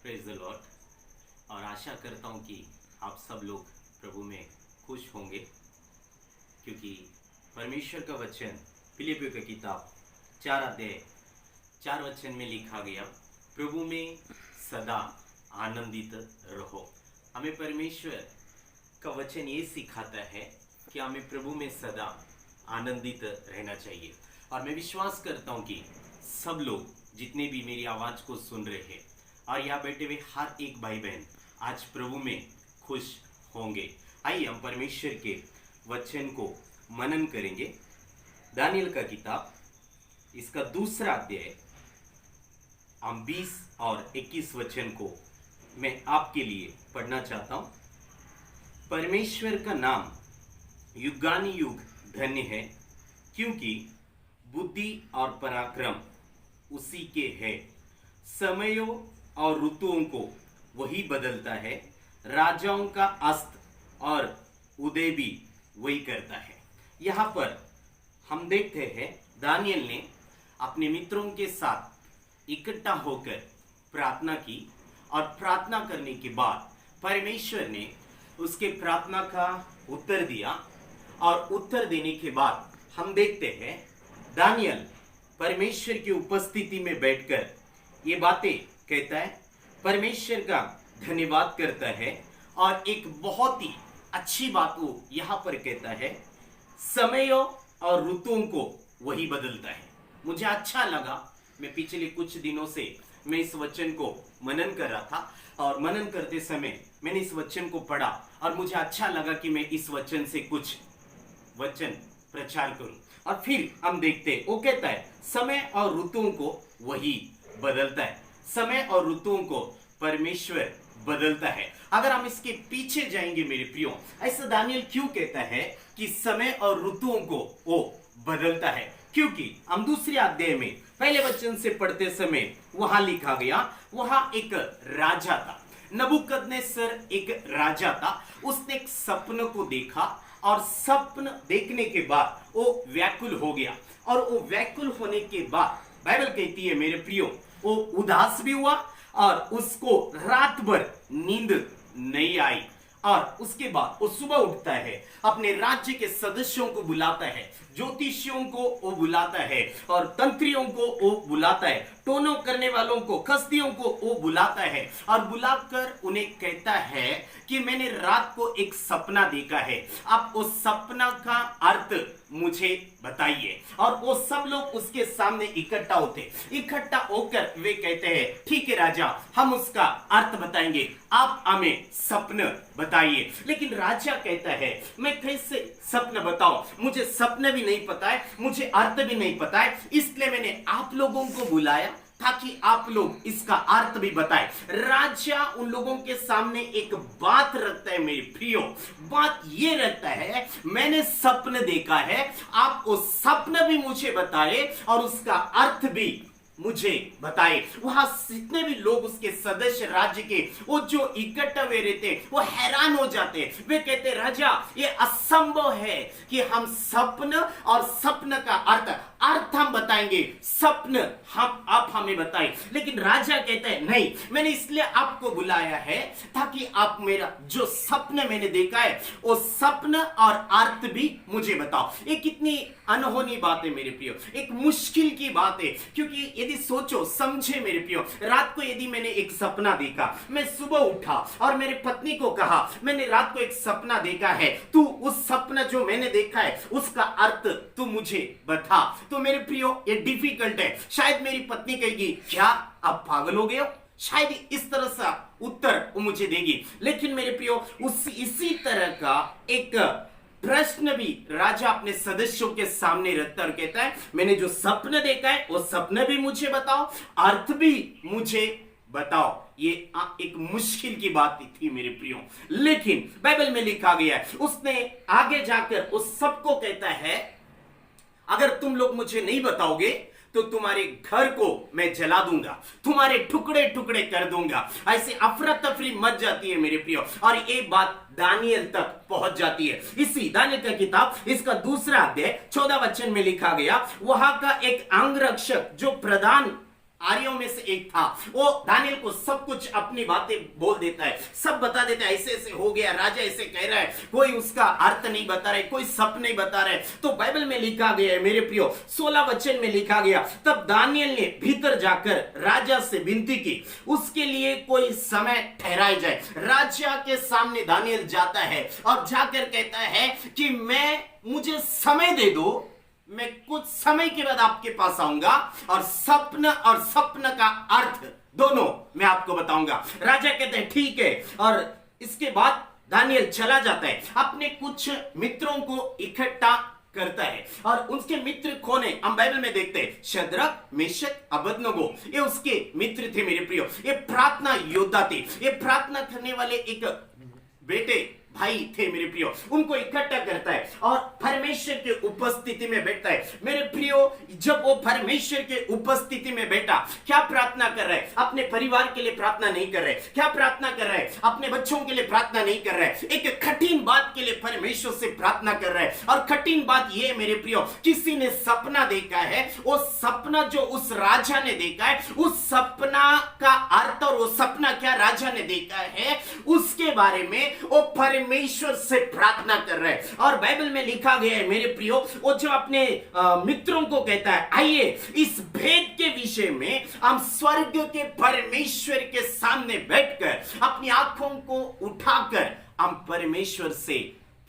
Praise the Lord. और आशा करता हूँ कि आप सब लोग प्रभु में खुश होंगे, क्योंकि परमेश्वर का वचन फिलिपियों की किताब 4 अध्याय 4 वचन में लिखा गया, प्रभु में सदा आनंदित रहो। हमें परमेश्वर का वचन ये सिखाता है कि हमें प्रभु में सदा आनंदित रहना चाहिए। और मैं विश्वास करता हूँ कि सब लोग जितने भी मेरी आवाज़ को सुन रहे हैं और यहाँ बैठे हुए हर एक भाई बहन आज प्रभु में खुश होंगे। आइए हम परमेश्वर के वचन को मनन करेंगे। दानियल का किताब इसका 2 अध्याय हम 20 और 21 वचन को मैं आपके लिए पढ़ना चाहता हूँ। परमेश्वर का नाम युगानुयुग धन्य है, क्योंकि बुद्धि और पराक्रम उसी के है। समयों और ऋतुओं को वही बदलता है, राजाओं का अस्त और उदय भी वही करता है। यहाँ पर हम देखते हैं दानियल ने अपने मित्रों के साथ इकट्ठा होकर प्रार्थना की, और प्रार्थना करने के बाद परमेश्वर ने उसके प्रार्थना का उत्तर दिया। और उत्तर देने के बाद हम देखते हैं दानियल परमेश्वर की उपस्थिति में बैठकर ये बातें कहता है, परमेश्वर का धन्यवाद करता है। और एक बहुत ही अच्छी बात वो यहाँ पर कहता है, समयों और ऋतुओं को वही बदलता है। मुझे अच्छा लगा, मैं पिछले कुछ दिनों से मैं इस वचन को मनन कर रहा था, और मनन करते समय मैंने इस वचन को पढ़ा और मुझे अच्छा लगा कि मैं इस वचन से कुछ वचन प्रचार करूं। और फिर हम देखते वो कहता है समय और ऋतुओं को वही बदलता है। समय और ऋतुओं को परमेश्वर बदलता है। अगर हम इसके पीछे जाएंगे मेरे प्रियो, ऐसा दानियल क्यों कहता है कि समय और ऋतुओं को वो बदलता है? क्योंकि हम 2 अध्याय में पहले वचन से पढ़ते समय वहां लिखा गया, वहां एक राजा था, नबूकदनेस्सर एक राजा था। उसने एक सपने को देखा और सपन देखने के बाद वो व्याकुल हो गया। और वो व्याकुल होने के बाद बाइबल कहती है मेरे प्रियो, वो उदास भी हुआ और उसको रात भर नींद नहीं आई। और उसके बाद वो सुबह उठता है, अपने राज्य के सदस्यों को बुलाता है, ज्योतिषियों को वो बुलाता है, और तंत्रियों को वो बुलाता है, टोनो करने वालों को, कसदियों को वो बुलाता है, और बुलाकर उन्हें कहता है कि मैंने रात को एक सपना देखा है, आप उस सपना का अर्थ मुझे बताइए। और वो सब लोग उसके सामने इकट्ठा होकर वे कहते हैं, ठीक है राजा, हम उसका अर्थ बताएंगे, आप हमें सपना बताइए। लेकिन राजा कहता है, मैं कैसे सपना बताऊं, मुझे सपना भी नहीं पता है, मुझे अर्थ भी नहीं पता है, इसलिए मैंने आप लोगों को बुलाया ताकि आप लोग इसका अर्थ भी बताएं। राजा उन लोगों के सामने एक बात रखता है मेरे प्रियो, बात ये रखता है, मैंने सपना देखा है, आप उस सपना भी मुझे बताए और उसका अर्थ भी मुझे बताए। वहां जितने भी लोग उसके सदस्य राज्य के वो जो इकट्ठा हुए रहते, वो हैरान हो जाते। वे कहते, राजा ये असंभव है कि हम सपन और सपन का अर्थ हम बताएंगे, सपन आप हमें बताएं। लेकिन राजा कहते हैं, नहीं, मैंने इसलिए आपको बुलाया है ताकि आप मेरा जो सपना मैंने देखा है वो सपना और अर्थ भी मुझे बताओ। ये कितनी अनहोनी बात है मेरे प्रियो, एक मुश्किल की बात है। क्योंकि यदि सोचो समझे मेरे प्रियो, रात को यदि मैंने एक सपना देखा, मैं सुबह उठा और मेरे पत्नी को कहा, मैंने रात को एक सपना देखा है, तू उस सपना जो मैंने देखा है उसका अर्थ तू मुझे बता। तो मेरे प्रियो ये डिफिकल्ट है। शायद मेरी पत्नी कहेगी, क्या आप पागल हो गए हो? शायद इस तरह से उत्तर वो मुझे देगी। लेकिन मेरे प्रियो इसी तरह का एक प्रश्न भी राजा अपने सदस्यों के सामने रखता और कहता है, मैंने जो सपना देखा है वो सपना भी मुझे बताओ, अर्थ भी मुझे बताओ। ये एक मुश्किल की बात थी मेरे प्रियो, लेकिन बाइबल में लिखा गया है, उसने आगे जाकर उस सबको कहता है, अगर तुम लोग मुझे नहीं बताओगे तो तुम्हारे घर को मैं जला दूंगा, तुम्हारे टुकड़े टुकड़े कर दूंगा। ऐसे अफरा तफरी मच जाती है मेरे प्रियो, और ये बात दानियल तक पहुंच जाती है। इसी दानियल का किताब इसका 2 अध्याय 14 वचन में लिखा गया, वहां का एक अंगरक्षक जो प्रधान आर्यों में से एक था। वो दानियल को सब कुछ अपनी बातें बोल देता है, सब बता देता है, ऐसे ऐसे हो गया, राजा ऐसे कह रहा है, कोई उसका अर्थ नहीं बता रहा है, कोई सप नहीं बता रहा है। तो बाइबल में लिखा गया है मेरे प्रियो, 16 वचन में लिखा गया, तब दानियल ने भीतर जाकर राजा से विनती की उसके लिए कोई समय ठहराया जाए। राजा के सामने दानियल जाता है और जाकर कहता है कि मुझे समय दे दो, मैं कुछ समय के बाद आपके पास आऊंगा और सपन का अर्थ दोनों मैं आपको बताऊंगा। राजा कहते हैं ठीक है, और इसके बाद दानियल चला जाता है, अपने कुछ मित्रों को इकट्ठा करता है। और उसके मित्र कौन है हम बाइबल में देखते हैं, शद्रक, मेशक, अबेदनगो, ये उसके मित्र थे मेरे प्रियो। ये प्रार्थना योद्धा थे, ये प्रार्थना करने वाले एक बेटे भाई थे मेरे प्रियो। उनको इकट्ठा करता है और परमेश्वर के उपस्थिति में बैठता है मेरे प्रियो। जब वो परमेश्वर के उपस्थिति में बैठा, क्या प्रार्थना कर रहा है? अपने परिवार के लिए प्रार्थना नहीं कर रहे। क्या प्रार्थना कर रहा है? अपने बच्चों के लिए प्रार्थना नहीं कर रहा है, एक कठिन बात के लिए परमेश्वर से प्रार्थना कर रहा है। और कठिन बात ये मेरे प्रियो, किसी ने सपना देखा है, वो सपना जो उस राजा ने देखा है, उस सपना का अर्थ और वो सपना क्या राजा ने देखा है उसके बारे में वो परमेश्वर से प्रार्थना कर रहे हैं। और बाइबल में लिखा गया है मेरे प्रियो, वो जो अपने मित्रों को कहता है, आइए इस भेद के विषय में हम स्वर्ग के परमेश्वर के सामने बैठकर अपनी आंखों को उठाकर हम परमेश्वर से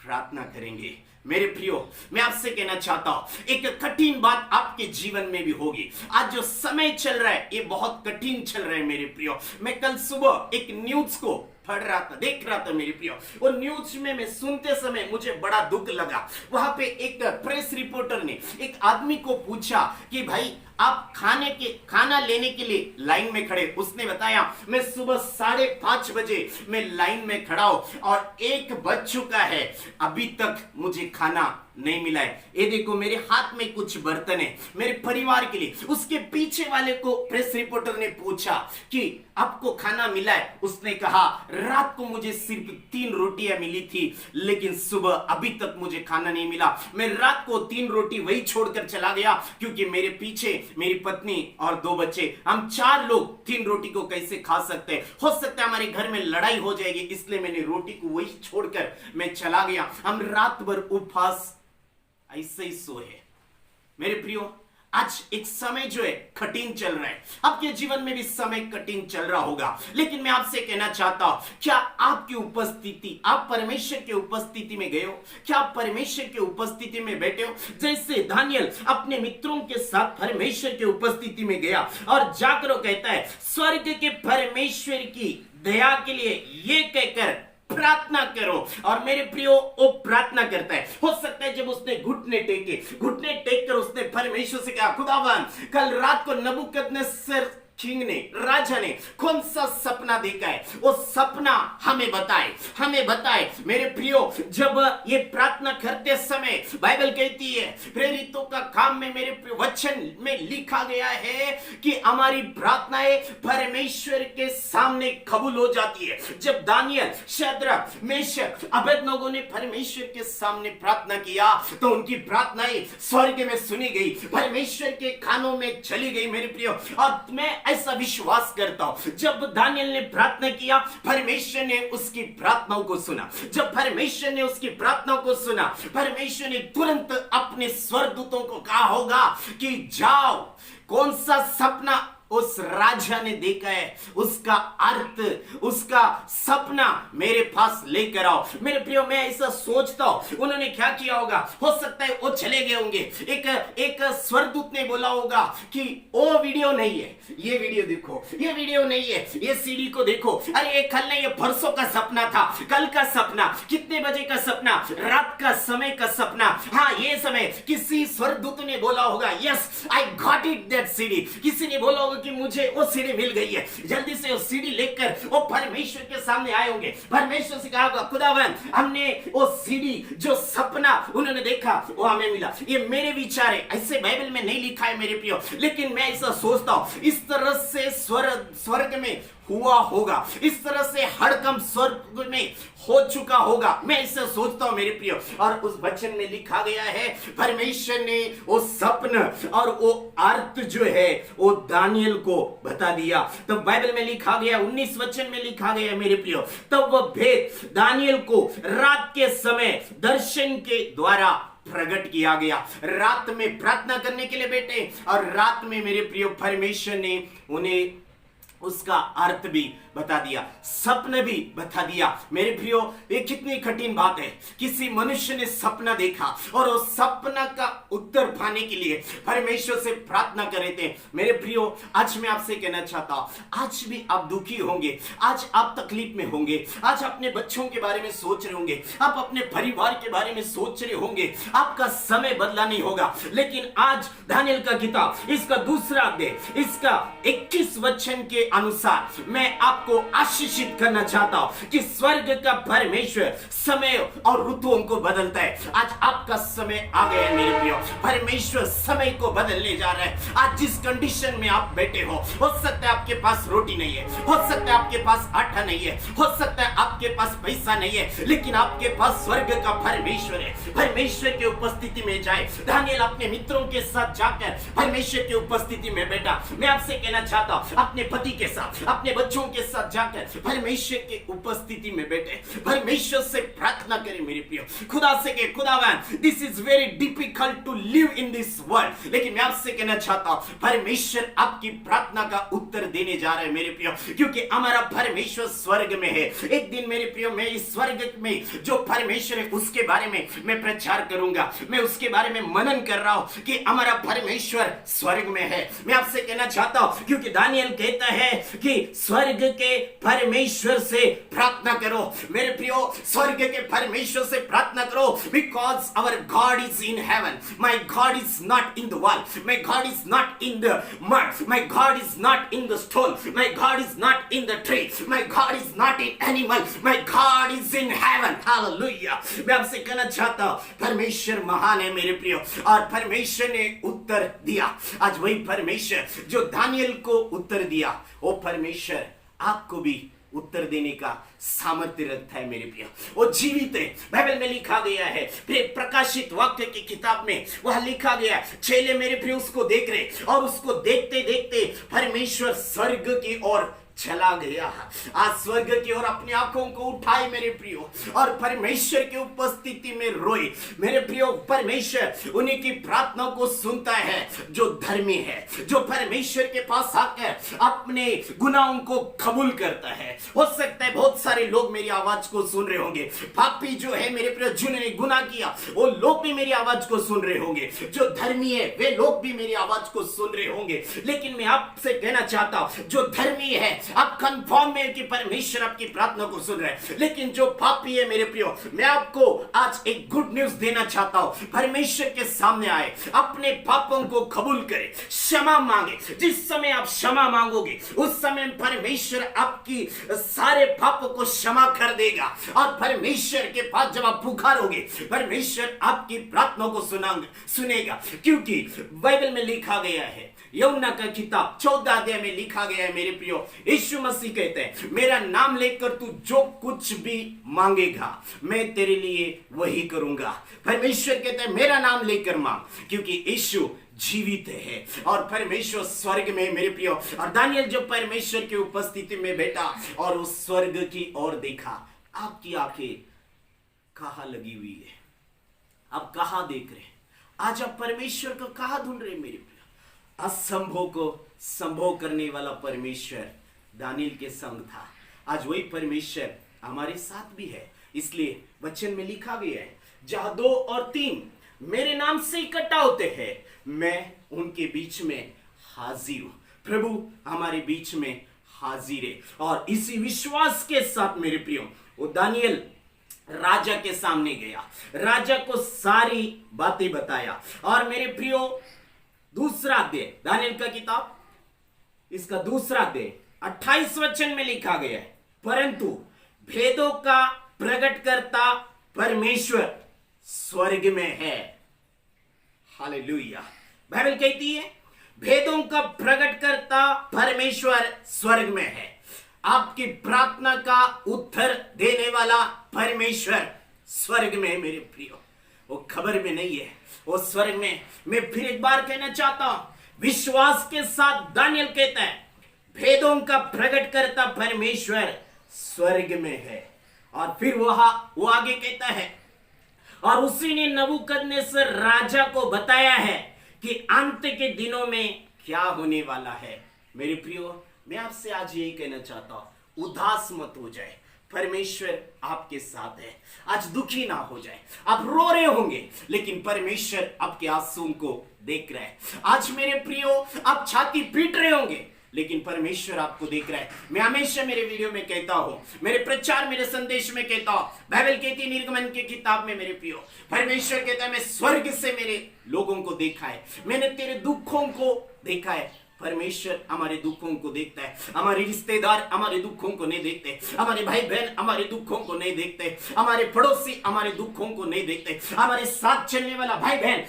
प्रार्थना करेंगे। मेरे प्रियो, मैं आपसे कहना चाहता हूं, एक कठिन बात आपके जीवन में भी होगी। आज जो समय चल रहा है ये बहुत कठिन चल रहा है मेरे प्रियो। मैं कल सुबह एक न्यूज को पढ़ रहा था, देख रहा था मेरे प्रियो। वो न्यूज में मैं सुनते समय मुझे बड़ा दुख लगा। वहां पे एक प्रेस रिपोर्टर ने एक आदमी को पूछा कि भाई आप खाना लेने के लिए लाइन में खड़े। उसने बताया मैं सुबह 5:30 बजे मैं लाइन में खड़ा हूं और 1 बज चुका है, अभी तक मुझे खाना नहीं मिला है। ये देखो मेरे हाथ में कुछ बर्तन है मेरे परिवार के लिए। उसके पीछे वाले को प्रेस रिपोर्टर ने पूछा कि आपको खाना मिला है? उसने कहा रात को मुझे सिर्फ 3 रोटियां मिली थी, लेकिन सुबह अभी तक मुझे खाना नहीं मिला। मैं रात को 3 रोटी वही छोड़कर चला गया क्योंकि मेरे पीछे मेरी पत्नी और 2 बच्चे, हम 4 लोग 3 रोटी को कैसे खा सकते हैं? हो सकता है हमारे घर में लड़ाई हो जाएगी, इसलिए मैंने रोटी को वही छोड़कर मैं चला गया। हम रात भर उपवास ऐसे ही सोए। मेरे प्रियो, आज एक समय जो है कठिन चल रहा है, आपके जीवन में भी समय कठिन चल रहा होगा, लेकिन मैं आपसे कहना चाहता हूं, क्या आपकी उपस्थिति, आप परमेश्वर के उपस्थिति में गए हो? क्या आप परमेश्वर के उपस्थिति में बैठे हो? जैसे दानियल अपने मित्रों के साथ परमेश्वर के उपस्थिति में गया और जाकर कहता है स्वर्ग के परमेश्वर की दया के लिए ये कहकर प्रार्थना करो। और मेरे प्रियो, वो प्रार्थना करता है। हो सकता है जब उसने घुटने टेक कर उसने परमेश्वर से कहा, खुदावन कल रात को नबूकदनेस्सर किंग ने, राजा ने कौन सा सपना देखा है, वो सपना हमें बताए। मेरे प्रियो, जब ये प्रार्थना करते समय बाइबल कहती है, प्रेरितों का काम में मेरे वचन में लिखा गया है कि हमारी प्रार्थनाएं परमेश्वर के सामने कबूल हो जाती है। जब दानियल, शद्रक, मेशक, अबेदनगो ने परमेश्वर के सामने प्रार्थना किया तो उनकी प्रार्थनाएं स्वर्ग में सुनी गई, परमेश्वर के कानों में चली गई मेरे प्रियो। और मैं ऐसा विश्वास करता हूं, जब दानियल ने प्रार्थना किया, परमेश्वर ने उसकी प्रार्थनाओं को सुना। जब परमेश्वर ने उसकी प्रार्थनाओं को सुना, परमेश्वर ने तुरंत अपने स्वर्गदूतों को कहा होगा कि जाओ, कौन सा सपना उस राजा ने देखा है उसका अर्थ, उसका सपना मेरे पास लेकर आओ। मेरे प्रियो, मैं ऐसा सोचता हूं उन्होंने क्या किया होगा। हो सकता है वो चले गए होंगे, एक स्वर्गदूत ने बोला होगा कि वो वीडियो नहीं है, ये वीडियो देखो, ये वीडियो नहीं है, ये सीडी को देखो, अरे ये कल नहीं, ये परसों का सपना था, कल का सपना, कितने बजे का सपना, रात का समय का सपना, हाँ ये समय। किसी स्वर्गदूत ने बोला होगा, yes I got it that CD. किसी ने बोला होगा कि मुझे वो सीडी मिल गई है, जल्दी से वो सीडी लेकर वो परमेश्वर के सामने आए होंगे। परमेश्वर से कहा होगा, खुदावन हमने वो सीडी, जो सपना उन्होंने देखा वो हमें मिला। ये मेरे विचार है, ऐसे बाइबल में नहीं लिखा है मेरे प्रियो, लेकिन मैं ऐसा सोचता हूं इस तरह से स्वर्ग में हुआ होगा, इस तरह से हड़कंप स्वर्ग में हो चुका होगा, मैं इसे सोचता हूं मेरे प्रियो। और उस वचन में लिखा गया है, परमेश्वर ने वो सपना और वो अर्थ जो है वो दानियल दानियल को बता दिया। तब बाइबल में लिखा गया 19 वचन में लिखा गया मेरे प्रियो, तब वह भेद दानियल को रात के समय दर्शन के द्वारा प्रकट किया गया। रात में प्रार्थना करने के लिए बैठे और रात में मेरे प्रियो परमेश्वर ने उन्हें उसका अर्थ भी बता दिया, सपने भी बता दिया। मेरे प्रियो, ये कितनी कठिन बात है। किसी मनुष्य ने सपना देखा और उस सपना का उत्तर पाने के लिए परमेश्वर से प्रार्थना कर रहे थे। मेरे प्रियो, आज मैं आपसे कहना चाहता हूं, आज भी आप दुखी होंगे, आज आप तकलीफ में होंगे, आज अपने बच्चों के बारे में सोच रहे होंगे, आप अपने परिवार के बारे में सोच रहे होंगे, आपका समय बदला नहीं होगा। लेकिन आज दानियल का किताब इसका दूसरा अध्याय इसका 21 वचन के अनुसार मैं आपको आशीषित करना चाहता हूं कि स्वर्ग का परमेश्वर समय और ऋतुओं को बदलता है। आज आपका समय आ गया है मेरे प्रियो, परमेश्वर समय को बदलने जा रहा है। आज जिस कंडीशन में आप बैठे हो सकता है आपके पास रोटी नहीं है, हो सकता है आपके पास आटा नहीं है, हो सकता है आपके पास पैसा नहीं है, लेकिन आपके पास स्वर्ग का परमेश्वर है। परमेश्वर की उपस्थिति में जाए। दानियल अपने मित्रों के साथ जाकर परमेश्वर की उपस्थिति में बैठा। मैं आपसे कहना चाहता हूं, अपने पति के साथ, अपने बच्चों के साथ जाकर परमेश्वर की उपस्थिति में बैठे, परमेश्वर से प्रार्थना करें मेरे प्रियो। खुदा से के खुदावन, this is very difficult to live in this world, लेकिन मैं आपसे कहना चाहता हूं परमेश्वर आपकी प्रार्थना का उत्तर देने जा रहा है मेरे प्रियो, क्योंकि हमारा परमेश्वर स्वर्ग में है। एक दिन मेरे प्रियो, मैं इस स्वर्ग में जो परमेश्वर है उसके बारे में मैं प्रचार करूंगा। मैं उसके बारे में मनन कर रहा हूं कि हमारा परमेश्वर स्वर्ग में है। मैं आपसे कहना चाहता हूं, क्योंकि दानियल कहता है कि स्वर्ग के परमेश्वर से प्रार्थना करो। मेरे प्रियो, स्वर्ग के परमेश्वर से प्रार्थना करो, because our god is in heaven. My god is not in the wall, my god is not in the mud, my god is not in the stone, my god is not in the tree, my god is not in animal, my god is in heaven. Hallelujah. मैं आपसे कहना चाहता हूं परमेश्वर महान है मेरे प्रियो, और परमेश्वर ने उत्तर दिया। आज वही परमेश्वर जो दानियल को उत्तर दिया, वो परमेश्वर आपको भी उत्तर देने का सामर्थ्य रखता है मेरे प्रियो। वो जीवित है। बाइबल में लिखा गया है, प्रकाशित वाक्य की किताब में वह लिखा गया, चेले मेरे प्रियो उसको देख रहे और उसको देखते देखते परमेश्वर स्वर्ग की ओर चला गया। आज स्वर्ग की ओर अपनी आंखों को उठाए मेरे प्रियो, और परमेश्वर की उपस्थिति में रोए मेरे प्रियो। परमेश्वर उन्हीं की प्रार्थना को सुनता है जो धर्मी है, जो परमेश्वर के पास आकर अपने गुनाहों को कबूल करता है। हो सकता है बहुत सारे लोग मेरी आवाज को सुन रहे होंगे, पापी जो है मेरे प्रियो, जिन्होंने गुनाह किया वो लोग भी मेरी आवाज को सुन रहे होंगे, जो धर्मी है वे लोग भी मेरी आवाज को सुन रहे होंगे। लेकिन मैं आपसे कहना चाहता हूं, जो धर्मी है आप कंफर्म में कि परमेश्वर आपकी प्रार्थना को सुन रहा है, लेकिन जो पापी है मेरे प्रियो, मैं आपको आज एक गुड न्यूज देना चाहता हूं। परमेश्वर के सामने आए, अपने पापों को कबूल करें, क्षमा मांगे। जिस समय आप क्षमा मांगोगे उस समय परमेश्वर आपकी सारे पापों को क्षमा कर देगा, और परमेश्वर के पास जब आप पुकारोगे परमेश्वर आपकी प्रार्थना को सुनेगा। क्योंकि बाइबल में लिखा गया है, यूहन्ना का किताब 14 अध्याय में लिखा गया है मेरे प्रियो, यीशु मसीह कहते हैं, मेरा नाम लेकर तू जो कुछ भी मांगेगा मैं तेरे लिए वही करूंगा। परमेश्वर कहते हैं मेरा नाम लेकर मांग, क्योंकि यीशु जीवित है और परमेश्वर स्वर्ग में मेरे प्रियो। और दानियल जो परमेश्वर की उपस्थिति में बैठा और उस स्वर्ग की ओर देखा, आपकी आंखें कहां लगी हुई है? आप कहां देख रहे हैं? आज आप परमेश्वर को कहां ढूंढ रहे हैं मेरे प्रियो? असंभव को संभव करने वाला परमेश्वर दानियल के संग था। आज वही परमेश्वर हमारे साथ भी है। इसलिए वचन में लिखा गया है, जहां 2 और 3 मेरे नाम से इकट्ठा होते हैं मैं उनके बीच में हाजिर हूं। प्रभु हमारे बीच में हाजिर है। और इसी विश्वास के साथ मेरे प्रियो, वो दानियल राजा के सामने गया, राजा को सारी बातें बताया। और मेरे प्रियो, दूसरा अध्याय दानियल का किताब इसका दूसरा अध्याय 28 वचन में लिखा गया है, परंतु भेदों का प्रकट करता परमेश्वर स्वर्ग में है। हालेलुया। बाइबल कहती है भेदों का प्रकट करता परमेश्वर स्वर्ग में है। आपकी प्रार्थना का उत्तर देने वाला परमेश्वर स्वर्ग में है मेरे प्रियो। वो खबर में नहीं है, वो स्वर्ग में। मैं फिर एक बार कहना चाहता हूं, विश्वास के साथ दानियल कहता है, भेदों का प्रकट करता परमेश्वर स्वर्ग में है। और फिर वो आगे कहता है, और उसी ने नबूकदनेस्सर राजा को बताया है कि अंत के दिनों में क्या होने वाला है। मेरे प्रियो, मैं आपसे आज यही कहना चाहता हूं, उदास मत हो जाए, परमेश्वर आपके साथ है। आज दुखी ना हो जाए, आप रो रहे होंगे लेकिन परमेश्वर आपके आंसुओं को देख रहा है। आज मेरे प्रियो, आप छाती पीट रहे होंगे लेकिन परमेश्वर आपको देख रहा है। मैं हमेशा मेरे वीडियो में कहता हूं, मेरे प्रचार, मेरे संदेश में कहता हूं, बाइबल कहती है निर्गमन की किताब में, मेरे प्रियो, परमेश्वर कहता है, मैं स्वर्ग से मेरे लोगों को देखा है, मैंने तेरे दुखों को देखा है। परमेश्वर हमारे दुखों को देखता है। हमारे रिश्तेदार हमारे दुखों को नहीं देखते, हमारे भाई बहन हमारे दुखों को नहीं देखते, हमारे पड़ोसी हमारे दुखों को नहीं देखते, हमारे साथ चलने वाला भाई बहन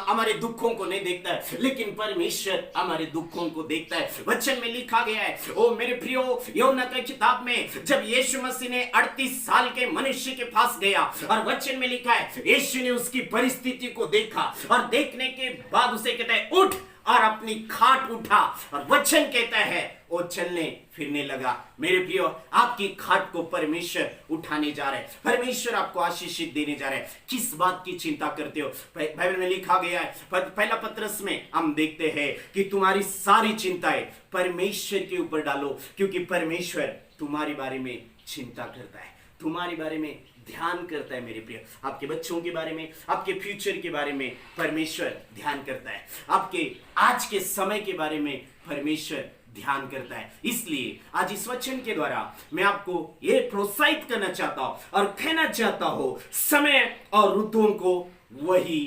हमारे दुखों को नहीं देखता है, लेकिन परमेश्वर हमारे दुखों को देखता है। वचन में लिखा गया है, ओ मेरे प्रियो, यूहन्ना की किताब में जब यीशु मसीह ने 38 साल के मनुष्य के पास गया और वचन में लिखा है, यीशु ने उसकी परिस्थिति को देखा और देखने के बाद उसे कहता है, उठ और अपनी खाट उठा, और वचन कहता है वो चलने फिरने लगा। मेरे प्रियो, आपकी खाट को परमेश्वर उठाने जा रहे हैं, परमेश्वर आपको आशीषित देने जा रहे हैं। किस बात की चिंता करते हो? बाइबल में लिखा गया है, पहला पत्रस में हम देखते हैं कि तुम्हारी सारी चिंताएं परमेश्वर के ऊपर डालो, क्योंकि परमेश्वर तुम्हारे बारे में चिंता करता है, तुम्हारे बारे में ध्यान करता है। मेरे प्रिय, आपके बच्चों के बारे में, आपके फ्यूचर के बारे में परमेश्वर ध्यान करता है, आपके आज के समय के बारे में परमेश्वर ध्यान करता है। इसलिए आज इस वचन के द्वारा मैं आपको ये प्रोत्साहित करना चाहता हूं और कहना चाहता हूं, समय और ऋतुओं को वही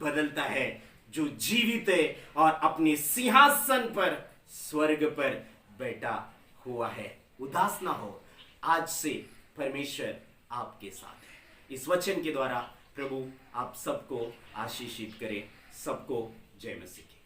बदलता है जो जीवित है और अपने सिंहासन पर स्वर्ग पर बैठा हुआ है। उदास ना हो, आज से परमेश्वर आपके साथ है। इस वचन के द्वारा प्रभु आप सबको आशीषित करे। सबको जय मसीह की।